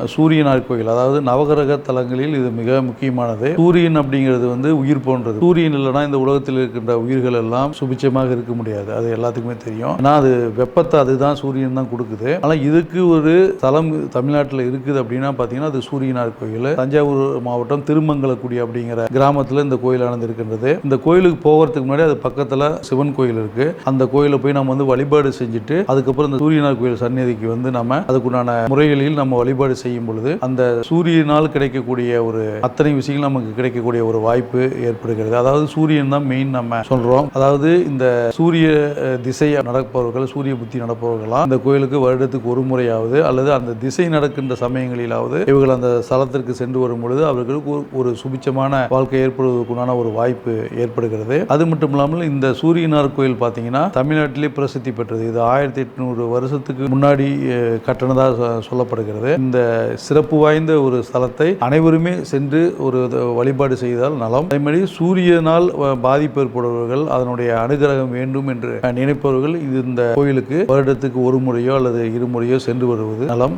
சூரியனார் கோயில், அதாவது நவகிரக தலங்களில் இது மிக முக்கியமானது. சூரியன் அப்படிங்கிறது உயிர் போன்றது. சூரியன் இல்லைனா இந்த உலகத்தில் இருக்கின்ற உயிர்கள் எல்லாம் சுபிச்சமாக இருக்க முடியாது. அது எல்லாத்துக்குமே தெரியும். ஏன்னா அது வெப்பத்தை அதுதான் சூரியன் தான் கொடுக்குது. ஆனால் இதுக்கு ஒரு தலம் தமிழ்நாட்டில் இருக்குது அப்படின்னா பார்த்தீங்கன்னா அது சூரியனார் கோயில். தஞ்சாவூர் மாவட்டம் திருமங்கலக்குடி அப்படிங்கிற கிராமத்தில் இந்த கோயிலானது இருக்கின்றது. இந்த கோயிலுக்கு போகிறதுக்கு முன்னாடி அது பக்கத்தில் சிவன் கோயில் இருக்கு. அந்த கோயிலை போய் நம்ம வழிபாடு செஞ்சுட்டு அதுக்கப்புறம் இந்த சூரியனார் கோயில் சந்நிதிக்கு நம்ம அதுக்குண்டான முறைகளில் நம்ம வழிபாடு செய்யும் பொழுது அந்த சூரியனால் கிடைக்கக்கூடிய ஒரு அத்தனை விஷயங்கள் நமக்கு கிடைக்கக்கூடிய ஒரு வாய்ப்பு ஏற்படுகிறது. அதாவது சூரியன் தான் மெயின் நம்ம சொல்றோம். அதாவது இந்த சூரிய திசை நடப்பவர்கள், சூரிய புத்தி நடப்பவர்களாம் இந்த கோயிலுக்கு வருடத்துக்கு ஒரு முறையாவது அல்லது அந்த திசை நடக்கின்ற சமயங்களிலாவது இவர்கள் அந்த ஸ்தலத்திற்கு சென்று வரும் பொழுது அவர்களுக்கு ஒரு சுபிச்சமான வாழ்க்கை ஏற்படுவதற்குண்டான ஒரு வாய்ப்பு ஏற்படுகிறது. அது மட்டும் இல்லாமல் இந்த சூரியனார் கோயில் பார்த்தீங்கன்னா தமிழ்நாட்டிலே பிரசித்தி பெற்றது. இது 1800 வருஷத்துக்கு முன்னாடி கட்டணதாக சொல்லப்படுகிறது. இந்த சிறப்பு வாய்ந்த ஒரு ஸ்தலத்தை அனைவருமே சென்று ஒரு வழிபாடு செய்தால் நலம். அதே மாதிரி சூரியனால் பாதிப்பு ஏற்படுபவர்கள், அதனுடைய அனுகிரகம் வேண்டும் என்று நினைப்பவர்கள் இந்த கோயிலுக்கு வருடத்துக்கு ஒரு முறையோ அல்லது இருமுறையோ சென்று வருவது நலம்.